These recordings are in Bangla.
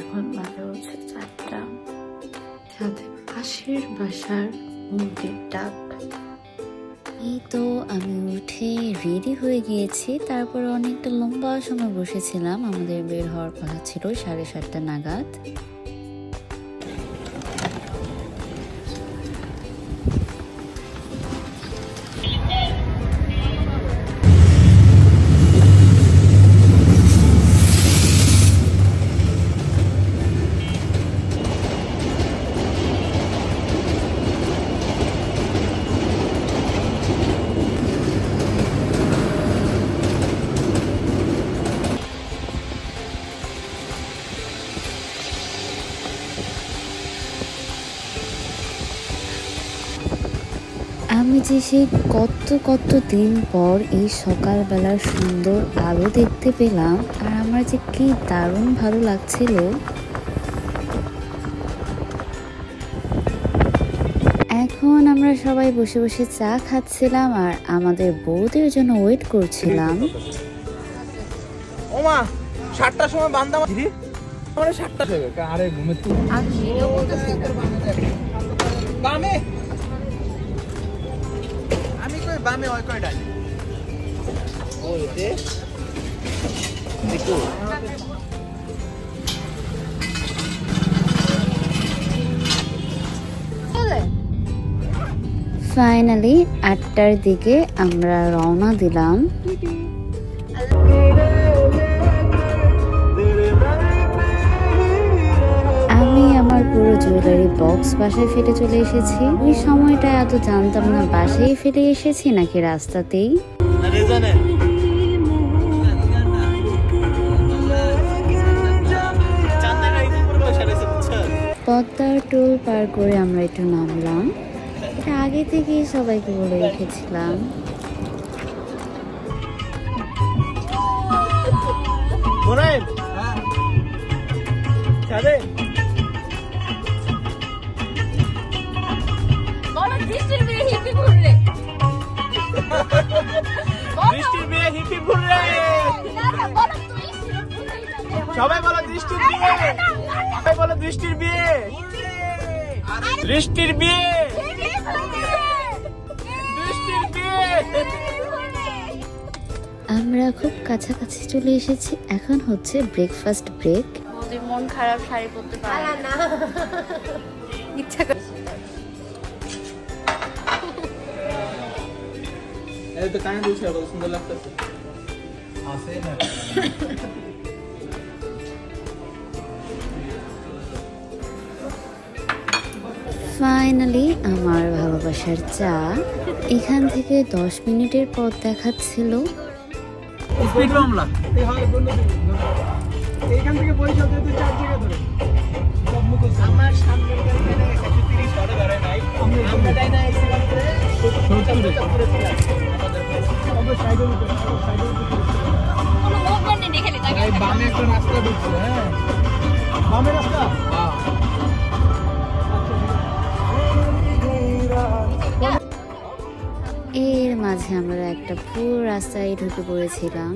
এখন বাজে হচ্ছে 4টা। সাথে পাশের বাসার মুরগির ডাক। এই তো আমি উঠে রেডি হয়ে গিয়েছি। তারপর অনেকটা লম্বা সময় বসেছিলাম। আমাদের বের হওয়ার কথা ছিল 7:30 নাগাদ। আমি যে সেই কত দিন পর এই সকালবেলার সুন্দর আলো দেখতে পেলাম, আর আমার যে কি দারুণ ভালো লাগছিল। এখন আমরা সবাই বসে বসে চা খাচ্ছিলাম আর আমাদের বউদের জন্য ওয়েট করছিলাম। ওমা 7টার সময় বান্দা দিদি মানে 7টা থেকে আরে ঘুমে তুই আজ ভিডিও করতেছিস বামে আমি কই বামে ওই কই ডালি ওইতে দেখো ফাইনালি 8টার দিকে আমরা রওনা দিলাম। আমি আমার পুরো জুয়েলারি বক্স বাসায় ফেলে চলে এসেছি। ওই সময়টা এত জানতাম না বাসায় ফেলে এসেছি নাকি রাস্তাতেই। পদ্মার টোল পার করে আমরা একটু নামলাম। এটা আগে থেকেই সবাইকে বলে রেখেছিলাম। সবাই বলো দৃষ্টির বিয়ে, সবাই বলো দৃষ্টির বিয়ে, দৃষ্টির বিয়ে, দৃষ্টির বিয়ে। আমরা খুব কাছাকাছি চলে এসেছি। এখন হচ্ছে ব্রেকফাস্ট ব্রেক। ওদের মন খারাপ, শাড়ি পরতে পারে না, ইচ্ছা করে। এই তো কানে দিছে, কত সুন্দর লাগতেছে। আছে না ফাইনালি আমার ভালোবাসার চা। এখান থেকে 10 মিনিটের পথ দেখাচ্ছিল। স্পিড মামলা এইখান থেকে বরিশাল যেতে 4 জায়গা ধরে আমার সামনের গাড়ি না 130 ধরে ধরে নাই আমরা যাই না এই সিগন্যালে 70 আমাদের সাইডের উপর কোনো মুভমেন্ট নেই দেখে লিখা এই বামে একটা রাস্তা ঢুকছে। হ্যাঁ বামে রাস্তা। এর মাঝে আমরা একটা পুরো রাস্তায় ঢুকে পড়েছিলাম।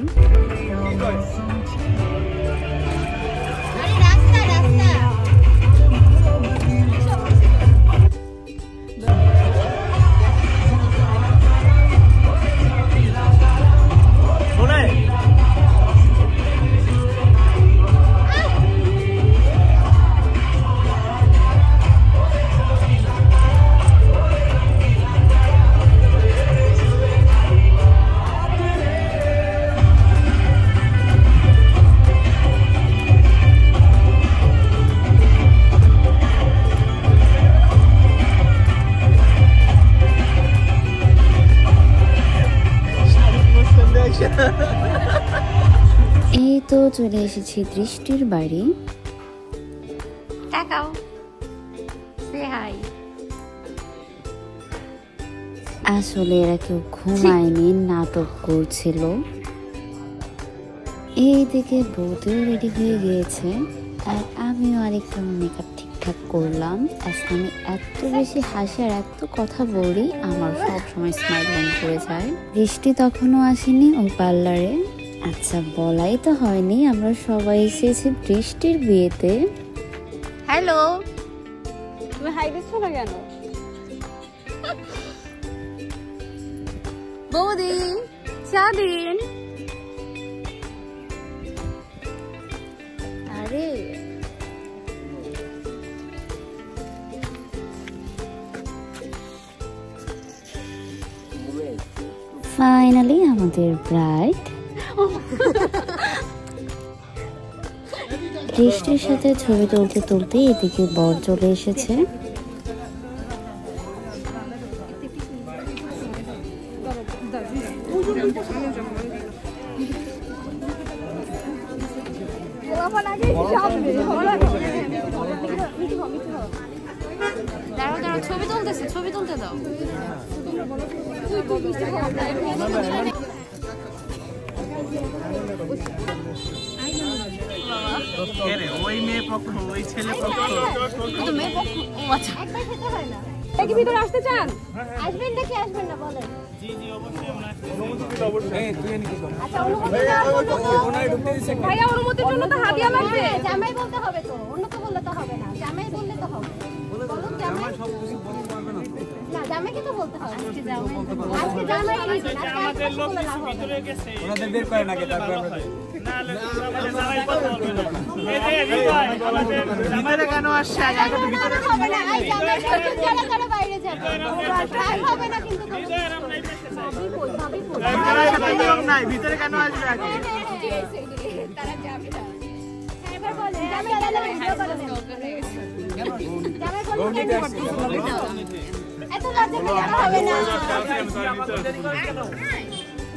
এই তো চলে এসেছি দৃষ্টির বাড়ি। আসলে এরা কেউ ঘুমায়নি, নাটক করছিল। এইদিকে বউতেও রেডি হয়ে গিয়েছে আর আমিও আরেকটু মেকআপ ঠিকঠাক করলাম। আমি এত বেশি হাসি আর এত কথা বলি, আমার সব সময় স্মাইল লাইন করে যায়। বৃষ্টি তখনও আসেনি ও পার্লারে। আচ্ছা, বলাই তো হয়নি, আমরা সবাই এসেছি বৃষ্টির বিয়েতে। হ্যালো, তুমি হাই দিচ্ছ না কেন? বৌদি চা দিন। আরে ফাইনালি আমাদের ব্রাইড বৃষ্টির সাথে ছবি তুলতে তুলতে এদিকে বর চলে এসেছে। ছবি তুলতেছে, ছবি তুলতে দাও। ওই মেয়ে পক্ষ, ওই ছেলে পক্ষ। কি ভিতরে আসতে চান? আসবেন নাকি আসবেন না বলেন? জি জি অবশ্যই আমরা আচ্ছা, অনুমতি ভাইয়া, অনুমতির জন্য তো হাদিয়া লাগবে। জামাই বলতে হবে তো, অন্য তো বললে তো হবে না, জামাই বললে তো হবে। বলুন জামাই। না, জামাইকে তো বলতে হবে। আজকে জামাই নিবেন, আজকে বলে লাভ হবে। ওনাদের বের করেন আগে, তারপর আমরা জামাইরা কেন আসছে? হবে না, এই জামাই যারা যারা বাইরে যাবে হবে না, কিন্তু নাই ভিতরে কেন আসবে আগে? তারা যাবে না। এবার বলেন, জামাই এত লজ্জা পেলে হবে না।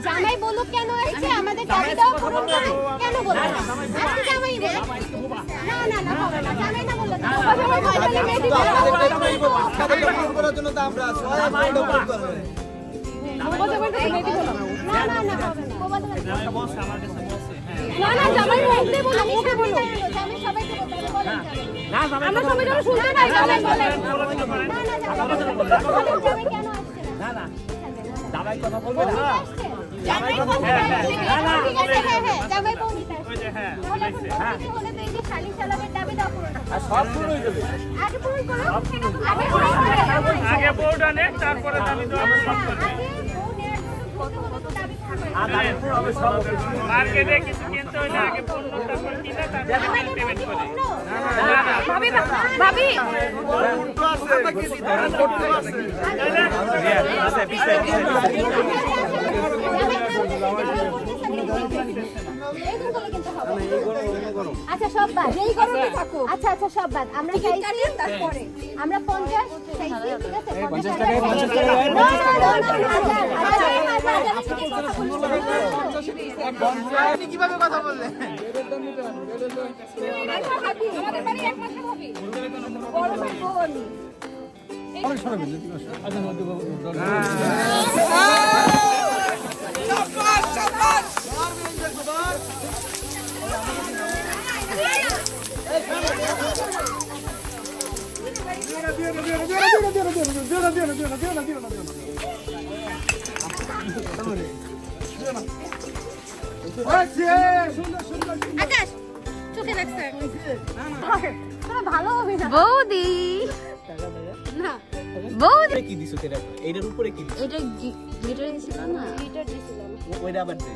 জামাই বলুক কেন আসছে, আমাদের দাবিটাও পূরণ করে। কেন বলবো না? আজকে জামাই বলে। না না না, হবে না, জামাই না বললে না। করার জন্য তো আমরা আছি। না না না, হবে না। না না, জামাই মুখে বলো, মুখে বলো। জামাই সবাইকে বলতে হবে, বলেন জামাই। আমরা সবাই যেন শুনতে পাই, জামাই বলেন। না না, জামাই কেন আসছে না? না না, জামাই কথা বলবে না। জামাই কথা বলবে না। ঠিক আছে, হ্যাঁ হ্যাঁ, জামাই বলতে আসছে। ওই যে হ্যাঁ, হলে তো এই যে শালি শালামের দাবিটা পূরণ হবে। আর সব পূরণ হয়ে যাবে। আগে পূরণ করো, আগে পূরণ করো। আগে বউটা নে, তারপরে দাবি তো আমরা সব করব। মার্কেটে কিছু কিনতে হইলে আগে পণ্য, তারপর কিনে, তারপরে পেমেন্ট করে। ভাবি ভাবি উল্টো আছে, উল্টো আছে। আছে পিছে আচ্ছা সব বাদ, এই গরমে থাকো। আচ্ছা আচ্ছা সব বাদ, আমরা চাইছি তারপরে আমরা 50 চাইছি, ঠিক আছে? 50 টাকা 50 টাকা আপনি কিভাবে কথা বললেন? আচ্ছা ভাবি, আমাদের বাড়ি একমাত্র ভাবি বড় ভাই বোন। অনেক সময় মিলে, ঠিক আছে? আচ্ছা আকাশ চোখে লাগছে, ভালো হবে না বৌদি। না। বৌদি কি দিছো তেরা? এইটার উপরে কি দিছো? এটা গিটার দিছিল না? গিটার দিছিলাম। ওইটা আবার দে।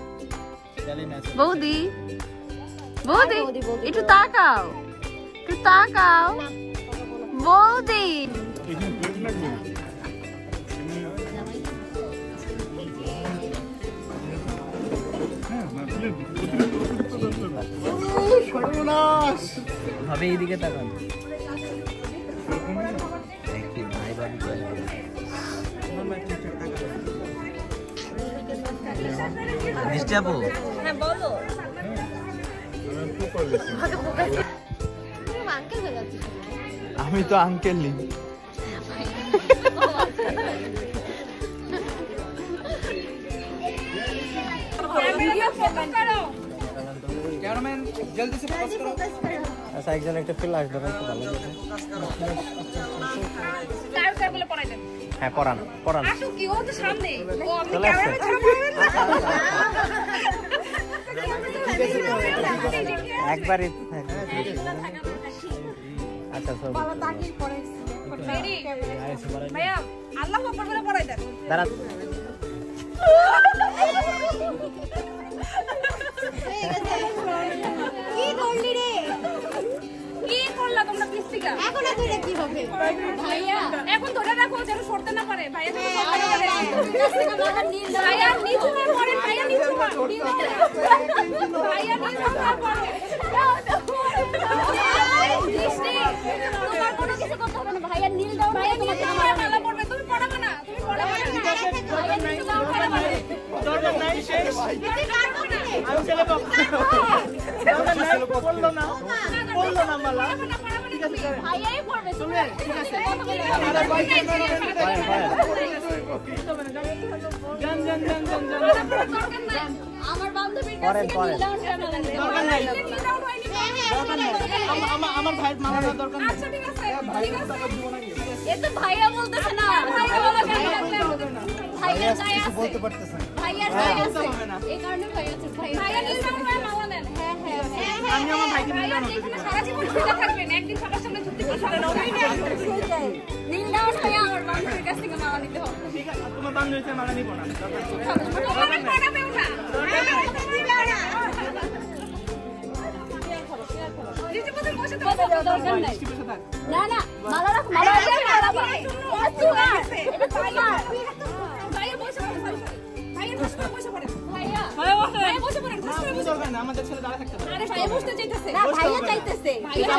তাহলে ম্যাচ। বৌদি বৌদি একটু তাকাও, একটু তাকাও বৌদি। ভাবে এইদিকে তাকান। ডিস্টার্ব। হ্যাঁ বলো। আমি তো আঙ্কেল লি। ভিডিও ফোকাস করো। ক্যামেরাম্যান জলদি से फोकस करो। ऐसा एक जन একটা ফ্ল্যাশ ধরে তো ভালো হবে। কার কার বলে পড়াই দেন। হ্যাঁ পড়ান পড়ান। আসো কি ও তো সামনে। ও আমি চলে আসছে। ক্যামেরা একবারে আচ্ছা ভাইয়া আল্লাহ আকবার বলে পড়াই দেন দাঁড়া কি করলি রে কি করলা তোমরা প্লিস্টিকা এখন ধরে কি হবে ভাইয়া এখন ধরে রাখো যেন সরতে না পারে ভাইয়া তুমি সরতে পারে ভাইয়া নিচু না পড়ে ভাইয়া নিচু না ভাইয়া নিচু না পড়ে তোমার কোনো কিছু করতে হবে না ভাইয়া নীল দাও ভাইয়া তোমার মালা পড়বে তুমি পড়াবে না তুমি পড়াবে না ভাইয়া নিচু দাও পড়াবে দরকার নাই শেষ আমি ছেলে বললো না মালা ঠিক আছে ভাইয়াই পড়বে তুমি ঠিক আছে আমার বান্ধবীর কাছে নীল দাও দরকার নাই আমার ভাইয়ের মালা দরকার নাই আচ্ছা ঠিক আছে এ তো ভাইয়া বলতেছে না ভাইয়া বলা কেন ভাইয়া চাই আছে বলতে পারতেছেন ভাইয়া চাই আছে এই কারণে ভাইয়া আছে ভাইয়া নীল দাও মালা নেন হ্যাঁ আমি আমার ভাইকে নীল দাও এখানে সারা জীবন ঝুলে থাকবেন একদিন সবার সামনে ঝুলতে কি সারা নাও নীল দাও ভাইয়া আমার বান্ধবীর কাছ থেকে মালা নিতে হবে ঠিক আছে তোমার বান্ধবীকে মালা নিব না তোমার পড়াবেও না না না মালা রাখ মালা আমাদের ছেলে দাঁড়া থাকতে পারে আরে ভাইয়া বসতে চাইতেছে না ভাইয়া চাইতেছে ভাইয়া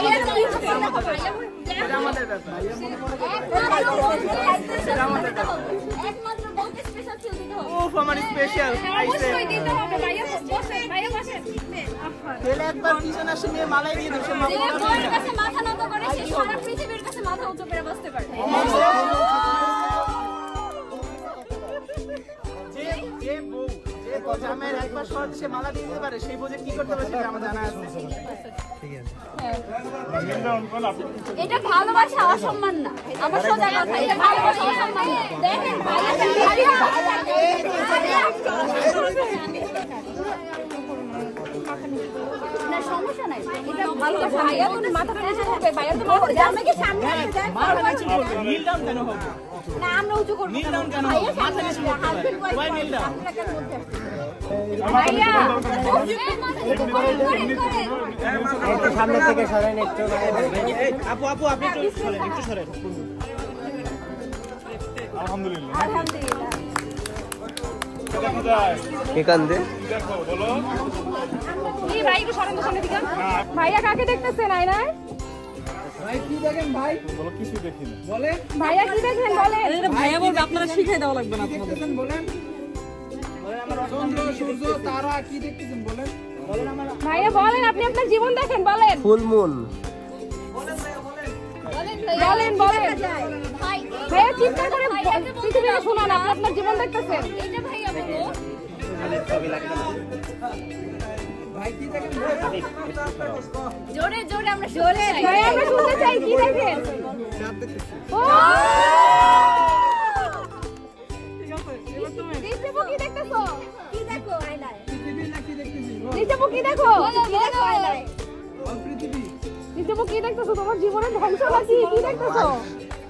আমাদের ব্যাপার একমাত্র বউকে স্পেশাল ছিল দিতে হবে ওফ আমার স্পেশাল অবশ্যই দিতে হবে ভাইয়া বসে ভাইয়া বসে ছেলে একবার পিছনে আসে নিয়ে মালাই দিয়ে দিছে মা যে বউয়ের কাছে মাথা নত করে সে সারা পৃথিবীর কাছে মাথা উঁচু করে বসতে পারে যে বউ যে জামাইয়ের একবার শর্ট সে মালা দিয়ে দিতে পারে সেই বুঝে কি করতে পারে সেটা আমার জানা আছে ঠিক আছে এটা ভালোবাসা অসম্মান না আমার সোজা কথা এটা ভালোবাসা অসম্মান না দেখেন ভাইয়া না সমস্যা নাই এটা ভালোবাসা ভাইয়া তো মাথাটা নিচে থাকবে ভাইয়া তো জামাইকে সামনে আসতে দেন নীল ডাউন কেন হবে না আমরা উঁচু করব নীল ডাউন কেন হবে মাথা নিচে করতে পারে ওয়াই নীল ডাউন ভাইয়া সামনে থেকে সরেন একটু আপু আপনি একটু সরেন আলহামদুলিল্লাহ আলহামদুলিল্লাহ এখান দে এই ভাই একটু সরেন তো সামনে দিকে ভাইয়া কাকে দেখতেছেন আয়নায় ভাই কি দেখেন ভাই বলো কিছু দেখি না বলেন ভাইয়া কি দেখেন বলেন ভাইয়া বলবে আপনারা শিখাই দেওয়া লাগবে না আপনাদের বলেন আমার চন্দ্র সূর্য তারা কি দেখতেছেন বলেন আমার ভাইয়া বলেন আপনি আপনার জীবন দেখেন বলেন ফুল মুন বলেন ভাইয়া চিন্তা করে পৃথিবীকে শোনান আপনি আপনার জীবন দেখতেছেন এটা ভাইয়া বলো ভাই কি দেখেন জোরে জোরে আমরা ভাইয়া আমরা শুনতে চাই কি দেখেন ও নিচেবো কি দেখতেছো কি দেখো আয়নায় পৃথিবী না কি দেখতেছি নিচেবো কি দেখো কি দেখো আয়নায় পৃথিবী নিচেবো কি দেখতেছো তোমার জীবনের ধ্বংস নাকি কি দেখতেছো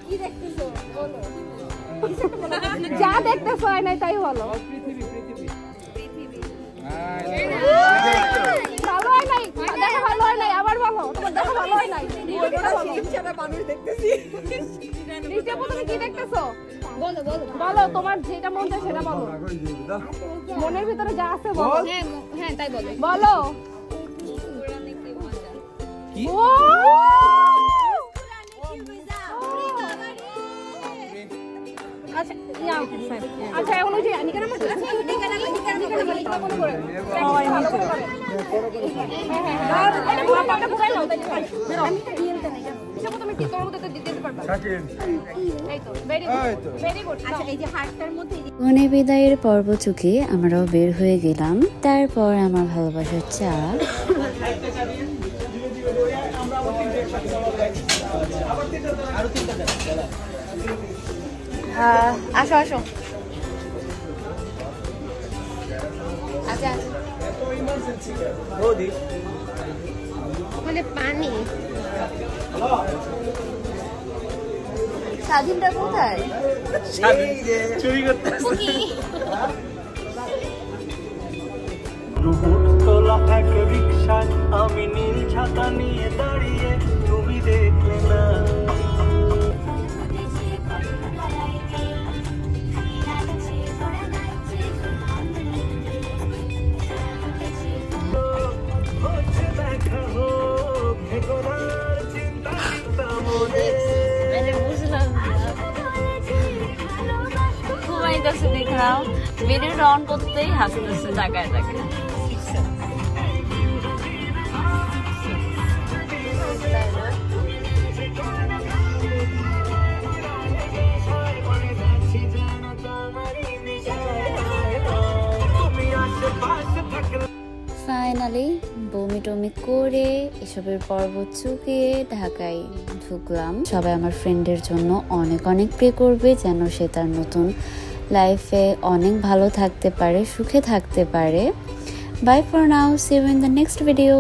কি দেখতেছো বলো যা দেখতেছো আয়নায় তাই বলো পৃথিবী ভালো হয় নাই দেখা ভালো হয় নাই আবার ভালো তোমার দেখা ভালো হয় নাই মানুষ দেখতেছি নিচেবো তুমি কি দেখতেছো বলো বলো তোমার যেটা মন চায় সেটা বলো মনের ভিতরে যা আছে বলো হ্যাঁ তাই বলো বলো কি ও আচ্ছা ইয়া আচ্ছা এখন ওই যে নিকানা মাছ আছে নিকানা মনে করে ভালো করে করে হ্যাঁ এটা পুরোটা পুরাই নাও তাই বেরো আমি তো নিয়েতে নাই সেটা তুমি কি করব তো দিতে পারবা শাকিল এই তো ভেরি গুড আচ্ছা এই যে হার্টটার মধ্যে কনে বিদায়ের পর্ব চুকে আমরাও বের হয়ে গেলাম। তারপর আমার ভালোবাসার চা আসো আসো আচ্ছা বলে পানি স্বাধীনটা কোথায়? চুরি করতে তোলা এক রিকশায় আমি নীল ছাতা নিয়ে দাঁড়িয়ে, তুমি দেখলে না। ঘুমাইতেছে দেখলাম, ভিডিওটা অন করতেই হাসতেছে তাকায় তাকায়। ফাইনালি বমি টমি করে এসবের পর্বত চুকিয়ে ঢাকায় ঢুকলাম। সবাই আমার ফ্রেন্ডের জন্য অনেক অনেক প্রে করবে যেন সে তার নতুন লাইফে অনেক ভালো থাকতে পারে, সুখে থাকতে পারে। Bye for now, see you in the next video.